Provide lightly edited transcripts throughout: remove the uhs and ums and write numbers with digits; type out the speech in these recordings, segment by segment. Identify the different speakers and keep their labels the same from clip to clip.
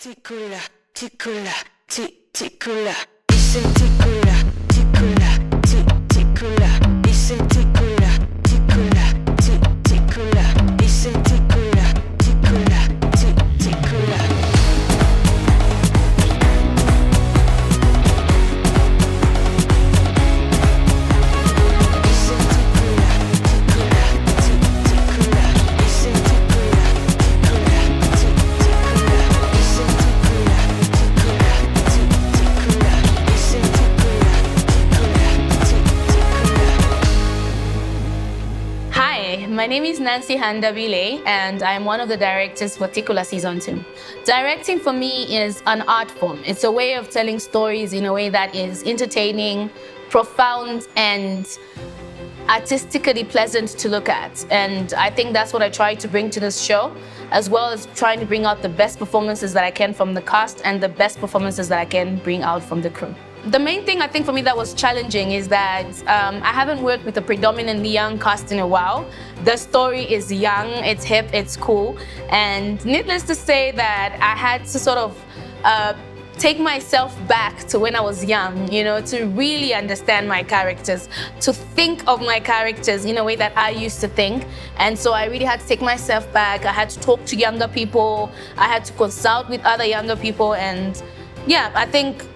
Speaker 1: Tikula, Tikula, Tikula, listen Tikula, Tikula, Tikula, listen Tikula, Tikula, Tikula, listen Tikula, Tikula, Tikula.
Speaker 2: My name is Nancy Handabile, and I'm one of the directors for Tikula Season 2. Directing for me is an art form. It's a way of telling stories in a way that is entertaining, profound, and artistically pleasant to look at. And I think that's what I try to bring to this show, as well as trying to bring out the best performances that I can from the cast and the best performances that I can bring out from the crew. The main thing I think for me that was challenging is that I haven't worked with a predominantly young cast in a while. The story is young, it's hip, it's cool, and needless to say that I had to sort of take myself back to when I was young, you know, to really understand my characters, to think of my characters in a way that I used to think. And so I really had to take myself back. I had to talk to younger people. I had to consult with other younger people. And yeah, I think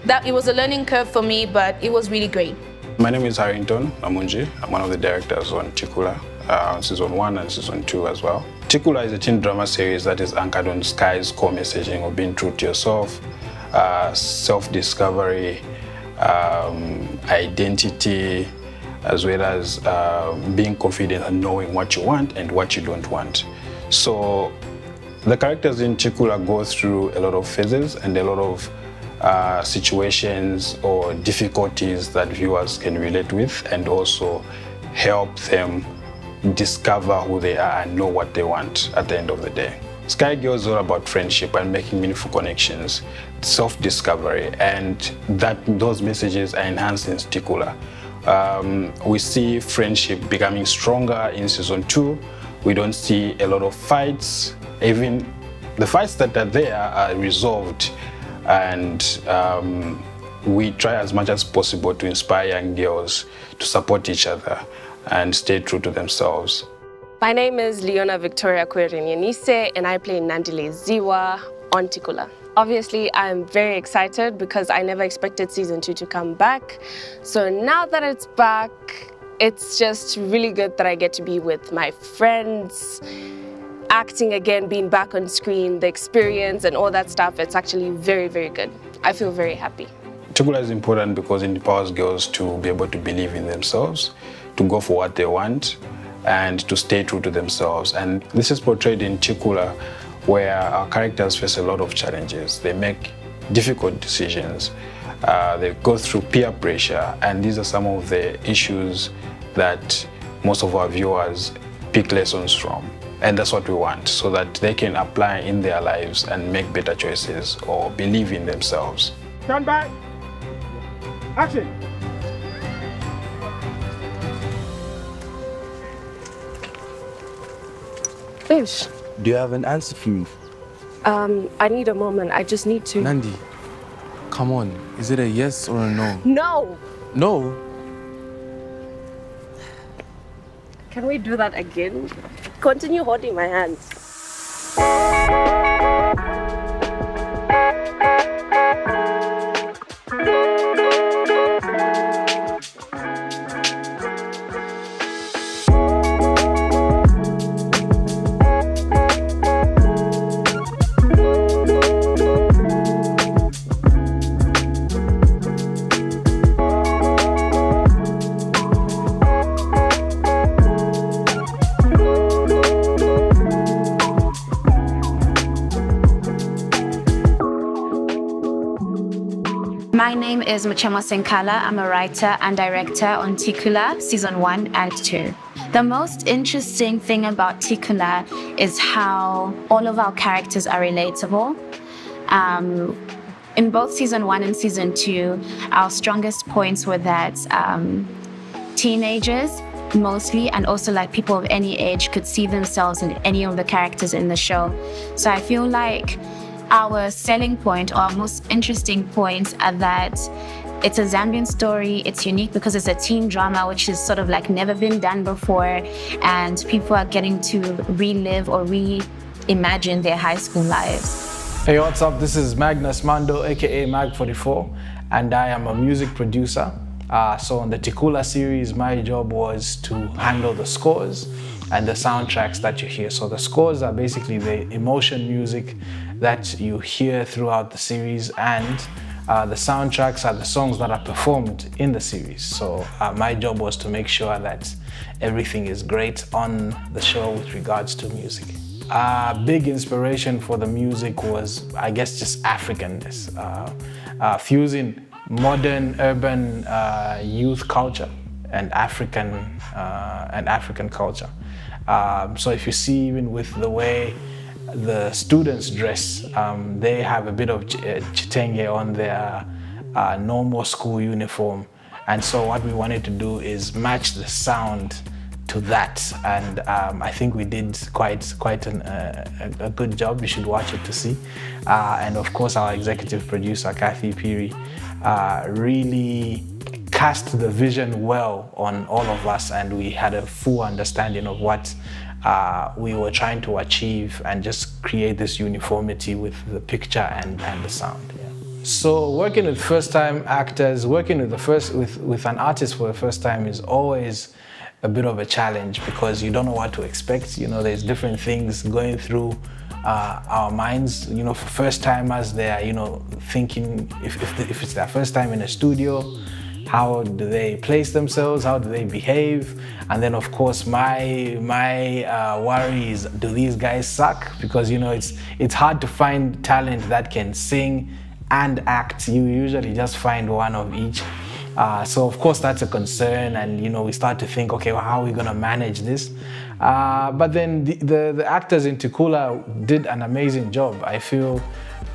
Speaker 2: that it was a learning curve for me, but it was really great.
Speaker 3: My name is Harrington Amunji. I'm one of the directors on Tikula, Season 1 and Season 2 as well. Tikula is a teen drama series that is anchored on Sky's core messaging of being true to yourself, self-discovery, identity, as well as being confident and knowing what you want and what you don't want. So the characters in Tikula go through a lot of phases and a lot of situations or difficulties that viewers can relate with, and also help them discover who they are and know what they want at the end of the day. Sky Girl is all about friendship and making meaningful connections, self-discovery, and those messages are enhanced in Tikula. We see friendship becoming stronger in Season 2. We don't see a lot of fights. Even the fights that are there are resolved, and we try as much as possible to inspire young girls to support each other and stay true to themselves.
Speaker 4: My name is Leona Victoria Kwerenyenise, and I play Nandile Ziwa on Tikula. Obviously, I'm very excited because I never expected Season 2 to come back. So now that it's back, it's just really good that I get to be with my friends, acting again, being back on screen, the experience and all that stuff. It's actually very, very good. I feel very happy.
Speaker 3: Tikula is important because it empowers girls to be able to believe in themselves, to go for what they want, and to stay true to themselves. And this is portrayed in Tikula, where our characters face a lot of challenges. They make difficult decisions. They go through peer pressure, and these are some of the issues that most of our viewers pick lessons from. And that's what we want, so that they can apply in their lives and make better choices or believe in themselves.
Speaker 5: Stand by. Action.
Speaker 4: Ish.
Speaker 6: Do you have an answer for me?
Speaker 4: I need a moment. I just need to...
Speaker 6: Nandi, come on. Is it a yes or a no?
Speaker 4: No!
Speaker 6: No?
Speaker 4: Can we do that again? Continue holding my hands.
Speaker 7: My name is Machema Senkala. I'm a writer and director on Tikula Season 1 and 2. The most interesting thing about Tikula is how all of our characters are relatable. In both Season 1 and Season 2, our strongest points were that teenagers mostly, and also like people of any age, could see themselves in any of the characters in the show. So I feel like our selling point or our most interesting points are that it's a Zambian story. It's unique because it's a teen drama, which is sort of like never been done before. And people are getting to relive or reimagine their high school lives.
Speaker 8: Hey, what's up? This is Magnus Mando, aka Mag44, and I am a music producer. So on the Tikula series, my job was to handle the scores and the soundtracks that you hear. So the scores are basically the emotion music that you hear throughout the series, and the soundtracks are the songs that are performed in the series. So my job was to make sure that everything is great on the show with regards to music. Big inspiration for the music was, I guess, just Africanness, fusing modern urban youth culture and African culture. So if you see, even with the way the students dress, they have a bit of chitenge on their normal school uniform, and so what we wanted to do is match the sound to that, and I think we did quite a good job. You should watch it to see. And of course, our executive producer Kathy Piri really cast the vision well on all of us, and we had a full understanding of what we were trying to achieve and just create this uniformity with the picture and the sound. Yeah. So working with first-time actors, working with an artist for the first time is always a bit of a challenge because you don't know what to expect. You know, there's different things going through our minds. You know, for first-timers, they're, you know, thinking if it's their first time in a studio, how do they place themselves? How do they behave? And then, of course, my worry is, do these guys suck? Because, you know, it's hard to find talent that can sing and act. You usually just find one of each. So, of course, that's a concern. And, you know, we start to think, okay, well, how are we going to manage this? But then the actors in Tikula did an amazing job. I feel,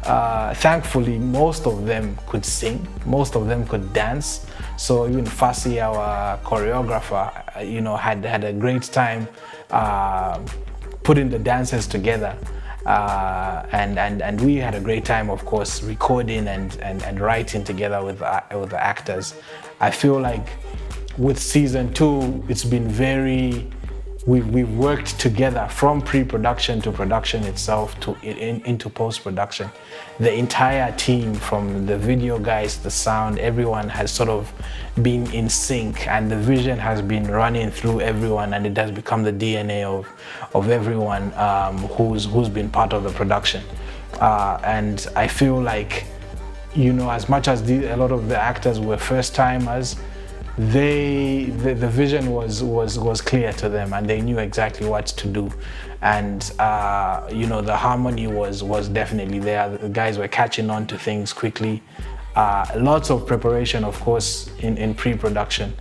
Speaker 8: thankfully, most of them could sing. Most of them could dance. So even Fasi, our choreographer, you know, had a great time putting the dancers together, and we had a great time, of course, recording and writing together with the actors. I feel like with season 2, it's been very. We've worked together from pre-production to production itself to into post-production. The entire team, from the video guys, the sound, everyone has sort of been in sync, and the vision has been running through everyone, and it has become the DNA of everyone who's been part of the production. And I feel like, you know, as much as a lot of the actors were first-timers, the vision was clear to them, and they knew exactly what to do, and you know, the harmony was definitely there. The guys were catching on to things quickly. Lots of preparation, of course, in pre-production,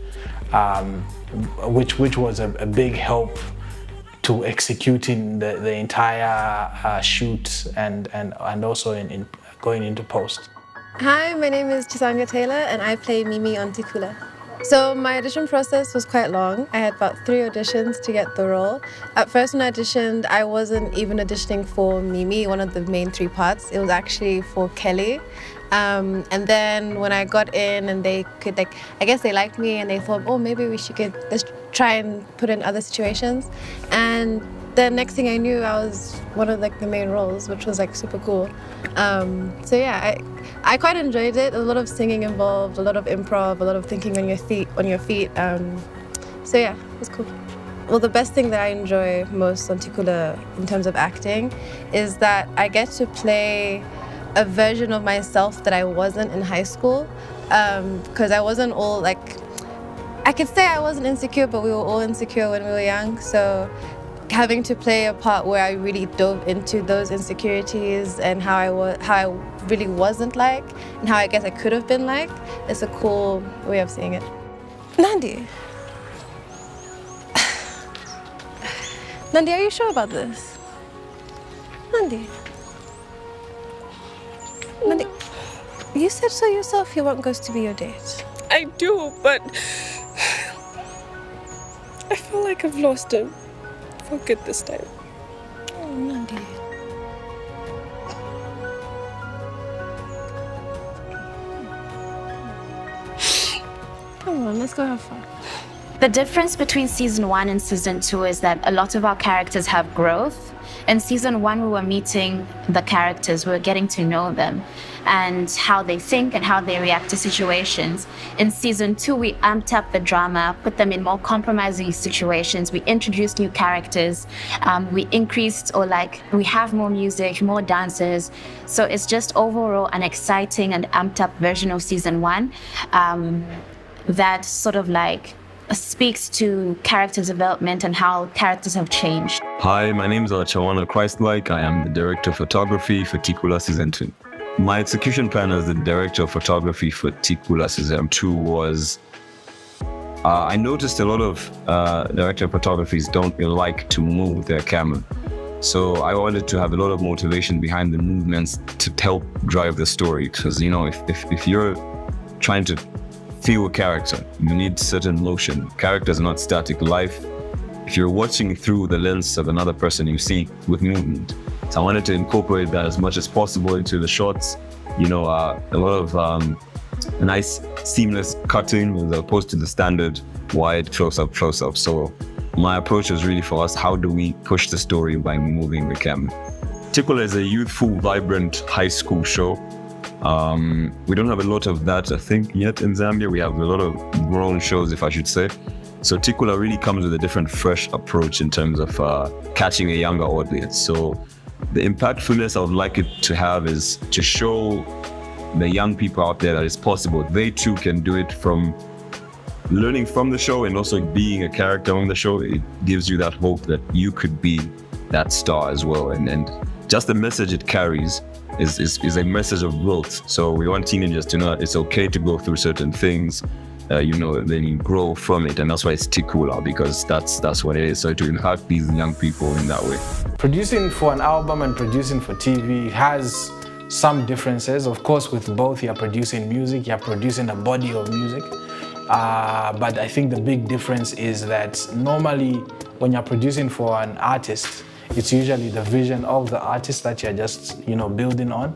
Speaker 8: which was a big help to executing the entire shoot and also in going into post.
Speaker 9: Hi, my name is Chisanga Taylor, and I play Mimi on Tikula. So my audition process was quite long. I had about 3 auditions to get the role. At first when I auditioned, I wasn't even auditioning for Mimi, one of the main 3 parts. It was actually for Kelly. And then when I got in and they could, like, I guess they liked me and they thought, oh, maybe let's try and put in other situations. And the next thing I knew, I was one of the main roles, which was super cool. So yeah, I quite enjoyed it. A lot of singing involved, a lot of improv, a lot of thinking on your feet. So yeah, it was cool. Well, the best thing that I enjoy most on Tikula in terms of acting is that I get to play a version of myself that I wasn't in high school, because I wasn't all I could say I wasn't insecure, but we were all insecure when we were young. So having to play a part where I really dove into those insecurities and how I really wasn't like, and how I guess I could have been like, it's a cool way of seeing it. Nandi. Nandi, are you sure about this? Nandi. Nandi, you said so yourself you want Ghost to be your date.
Speaker 4: I do, but I feel like I've lost him. For good this time.
Speaker 9: Oh, Nandi. Come on, let's go have fun.
Speaker 7: The difference between season 1 and season 2 is that a lot of our characters have growth. In season 1, we were meeting the characters, we were getting to know them and how they think and how they react to situations. In season 2, we amped up the drama, put them in more compromising situations. We introduced new characters. We increased we have more music, more dancers. So it's just overall an exciting and amped up version of season 1 that sort of speaks to character development and how characters have changed.
Speaker 10: Hi, my name is Chawana Christlike. I am the director of photography for Tikula Season 2. My execution plan as the director of photography for Tikula Season 2 was, I noticed a lot of director of photographies don't like to move their camera. So I wanted to have a lot of motivation behind the movements to help drive the story. Because, if you're trying to feel a character, you need certain motion. Characters are not static. Life, if you're watching through the lens of another person, you see with movement. So I wanted to incorporate that as much as possible into the shots. A lot of nice seamless cutting as opposed to the standard wide close up. So my approach was really for us, how do we push the story by moving the camera? Tikula is a youthful, vibrant high school show. We don't have a lot of that, I think, yet in Zambia. We have a lot of grown shows, if I should say. So Tikula really comes with a different, fresh approach in terms of catching a younger audience. So the impactfulness I would like it to have is to show the young people out there that it's possible. They too can do it from learning from the show and also being a character on the show. It gives you that hope that you could be that star as well. And just the message it carries is a message of growth. So we want teenagers to know that it's okay to go through certain things, then you grow from it. And that's why it's Tikula, because that's what it is. So to impact these young people in that way.
Speaker 8: Producing for an album and producing for TV has some differences. Of course, with both, you're producing music, you're producing a body of music. But I think the big difference is that normally when you're producing for an artist, it's usually the vision of the artist that you're just, building on.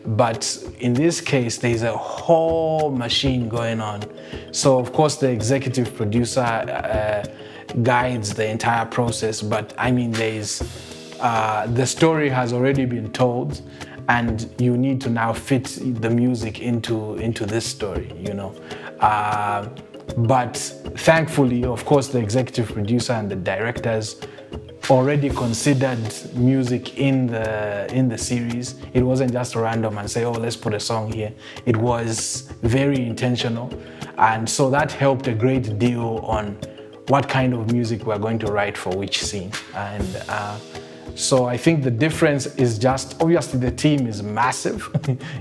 Speaker 8: But in this case, there's a whole machine going on. So of course, the executive producer guides the entire process. But I mean, the story has already been told, and you need to now fit the music into this story, But thankfully, of course, the executive producer and the directors already considered music in the series. It wasn't just random and say, oh, let's put a song here. It was very intentional. And so that helped a great deal on what kind of music we're going to write for which scene. And so I think the difference is just, obviously the team is massive.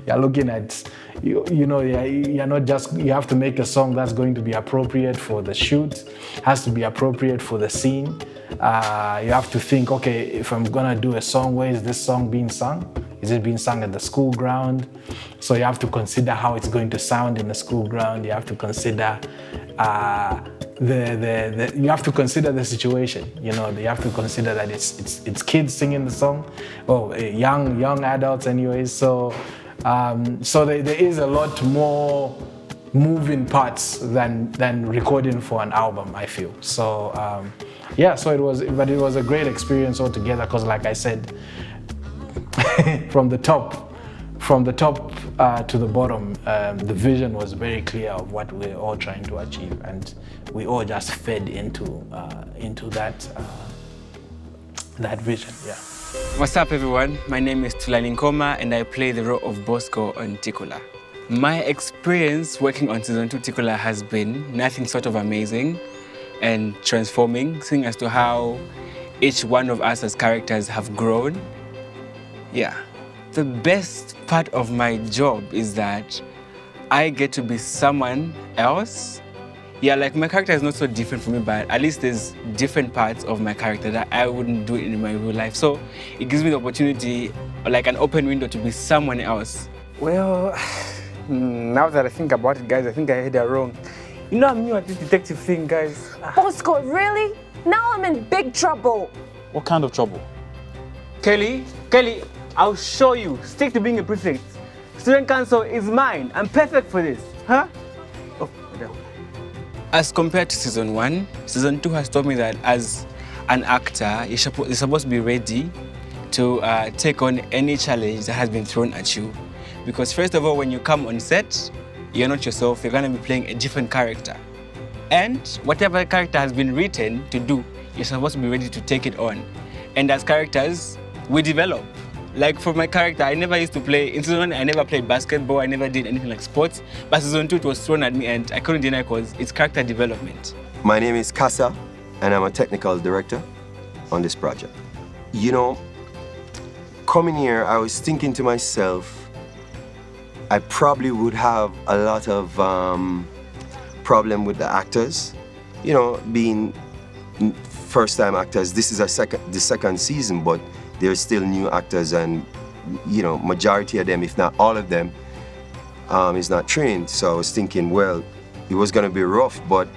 Speaker 8: You're looking at, you're not just, you have to make a song that's going to be appropriate for the shoot, has to be appropriate for the scene. You have to think, okay, if I'm gonna do a song, where is this song being sung? Is it being sung at the school ground? So you have to consider how it's going to sound in the school ground. You have to consider you have to consider the situation. You have to consider that it's kids singing the song, or young adults, anyways. So there is a lot more moving parts than recording for an album, I feel. So so it was a great experience altogether, because like I said, from the top to the bottom, the vision was very clear of what we're all trying to achieve, and we all just fed into that vision. Yeah.
Speaker 11: What's up, everyone? My name is Tulani Nkoma, and I play the role of Bosco on Tikula. My experience working on season 2 Tikula has been nothing short of amazing and transforming, seeing as to how each one of us as characters have grown. Yeah. The best part of my job is that I get to be someone else. Yeah, like my character is not so different from me, but at least there's different parts of my character that I wouldn't do in my real life. So it gives me the opportunity, like an open window, to be someone else.
Speaker 5: Well, now that I think about it, guys, I think I had it wrong. I'm new at this detective thing, guys.
Speaker 12: Bosco, really? Now I'm in big trouble.
Speaker 5: What kind of trouble?
Speaker 11: Kelly, I'll show you. Stick to being a prefect. Student council is mine. I'm perfect for this. Huh? Oh, As compared to season 1, season 2 has taught me that as an actor, you're supposed to be ready to take on any challenge that has been thrown at you. Because first of all, when you come on set, you're not yourself, you're going to be playing a different character. And whatever character has been written to do, you're supposed to be ready to take it on. And as characters, we develop. Like for my character, I never used to play, in season 1, I never played basketball, I never did anything like sports. But season 2, it was thrown at me and I couldn't deny because it's character development.
Speaker 13: My name is Kasa, and I'm a technical director on this project. You know, coming here, I was thinking to myself, I probably would have a lot of problem with the actors. You know, being first-time actors, this is the second season, but there's still new actors, and you know, majority of them, if not all of them, is not trained. So I was thinking, well, it was gonna be rough, but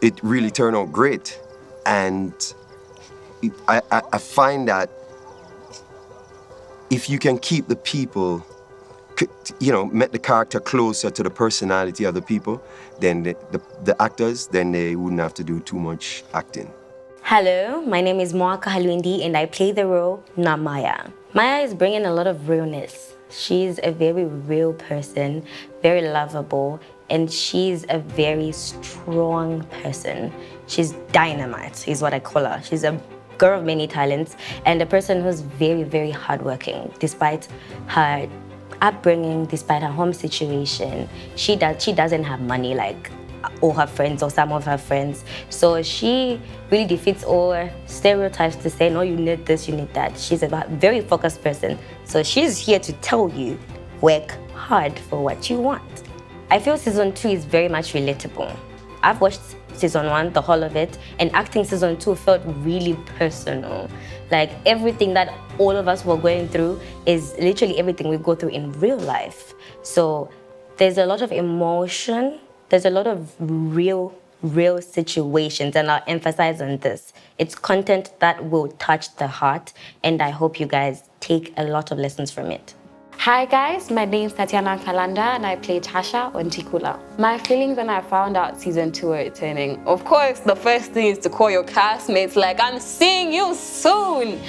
Speaker 13: it really turned out great. And I find that if you can keep the people, you know, make the character closer to the personality of the people, then the actors, then they wouldn't have to do too much acting.
Speaker 14: Hello, my name is Moaka Halwindi and I play the role Namaya. Maya is bringing a lot of realness. She's a very real person, very lovable, and she's a very strong person. She's dynamite, is what I call her. She's a girl of many talents and a person who's very, very hardworking. Despite her upbringing, despite her home situation, she doesn't have money like all her friends or some of her friends. So she really defeats all stereotypes to say, no, you need this, you need that. She's a very focused person. So she's here to tell you, work hard for what you want. I feel season 2 is very much relatable. I've watched season 1, the whole of it, and acting season 2 felt really personal. Like everything that all of us were going through is literally everything we go through in real life. So there's a lot of emotion, there's a lot of real situations, and I'll emphasize on this. It's content that will touch the heart, and I hope you guys take a lot of lessons from it.
Speaker 15: Hi guys, my name is Tatiana Kalanda and I play Tasha on Tikula. My feelings when I found out season 2 were returning. Of course, the first thing is to call your castmates like, I'm seeing you soon.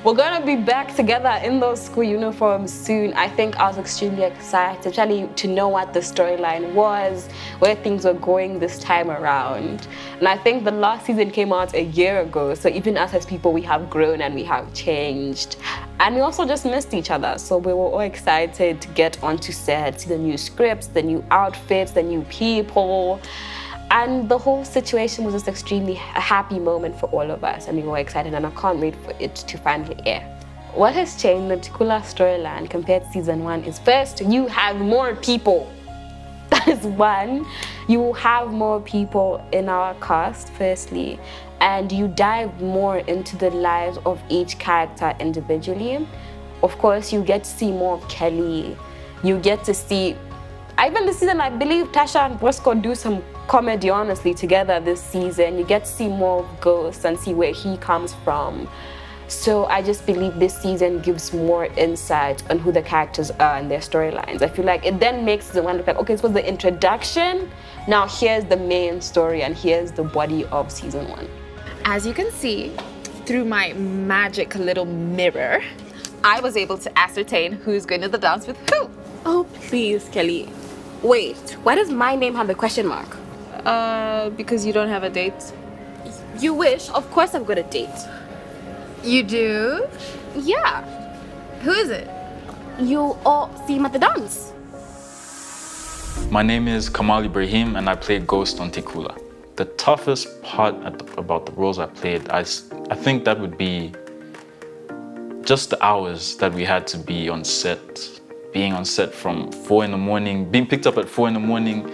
Speaker 15: We're gonna be back together in those school uniforms soon. I think I was extremely excited, especially to know what the storyline was, where things were going this time around. And I think the last season came out a year ago, so even us as people, we have grown and we have changed. And we also just missed each other, so we were all excited to get onto set, see the new scripts, the new outfits, the new people. And the whole situation was just extremely a happy moment for all of us, and we were excited, and I can't wait for it to finally air. What has changed the Tikula storyline compared to season 1 is first, you have more people. That is one. You have more people in our cast, firstly, and you dive more into the lives of each character individually. Of course, you get to see more of Kelly. You get to see, even this season, I believe Tasha and Bosco do some comedy, honestly, together this season. You get to see more of Ghost and see where he comes from. So I just believe this season gives more insight on who the characters are and their storylines. I feel like it then makes the one look like, okay, this was the introduction. Now here's the main story and here's the body of season 1.
Speaker 16: As you can see, through my magic little mirror, I was able to ascertain who's going to the dance with who.
Speaker 15: Oh, please, Kelly. Wait, why does my name have a question mark?
Speaker 16: Because you don't have a date.
Speaker 15: You wish. Of course I've got a date.
Speaker 16: You do?
Speaker 15: Yeah.
Speaker 16: Who is it?
Speaker 15: You all see him at the dance.
Speaker 17: My name is Kamal Ibrahim and I played Ghost on Tikula. The toughest part about the roles I played, I think that would be just the hours that we had to be on set. Being on set from 4 in the morning, being picked up at 4 in the morning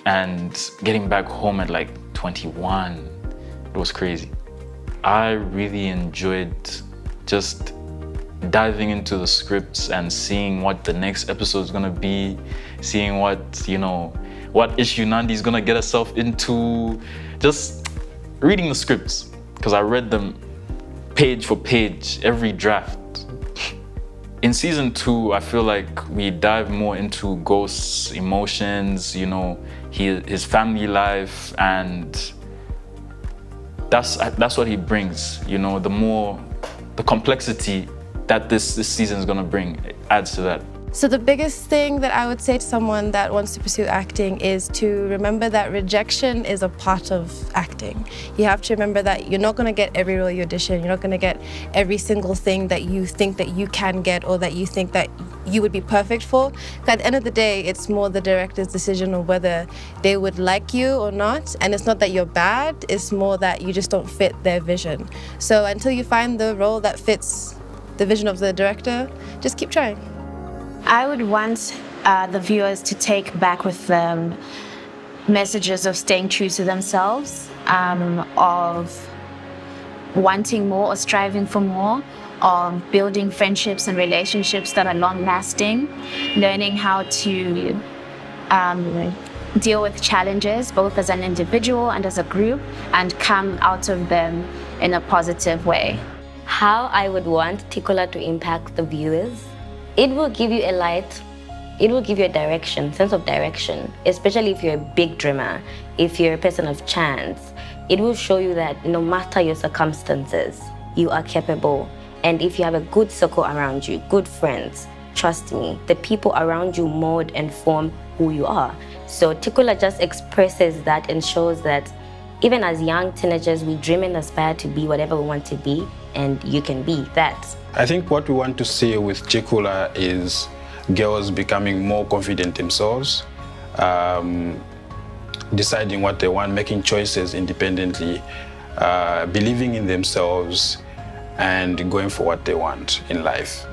Speaker 17: and getting back home at like 21. It was crazy. I really enjoyed just diving into the scripts and seeing what the next episode is gonna be, seeing what issue Nandi's gonna get herself into, just reading the scripts, because I read them page for page, every draft. In season 2, I feel like we dive more into Ghost's emotions, you know, his family life, and that's what he brings. You know, the complexity that this season is gonna bring adds to that.
Speaker 9: So the biggest thing that I would say to someone that wants to pursue acting is to remember that rejection is a part of acting. You have to remember that you're not going to get every role you audition, you're not going to get every single thing that you think that you can get or that you think that you would be perfect for. At the end of the day, it's more the director's decision of whether they would like you or not. And it's not that you're bad, it's more that you just don't fit their vision. So until you find the role that fits the vision of the director, just keep trying.
Speaker 7: I would want the viewers to take back with them messages of staying true to themselves, of wanting more or striving for more, of building friendships and relationships that are long-lasting, learning how to deal with challenges both as an individual and as a group and come out of them in a positive way.
Speaker 14: How I would want Tikula to impact the viewers. It will give you a light, it will give you a direction, sense of direction, especially if you're a big dreamer, if you're a person of chance. It will show you that no matter your circumstances, you are capable. And if you have a good circle around you, good friends, trust me, the people around you mold and form who you are. So Tikula just expresses that and shows that even as young teenagers, we dream and aspire to be whatever we want to be, and you can be that.
Speaker 3: I think what we want to see with Tikula is girls becoming more confident themselves, deciding what they want, making choices independently, believing in themselves, and going for what they want in life.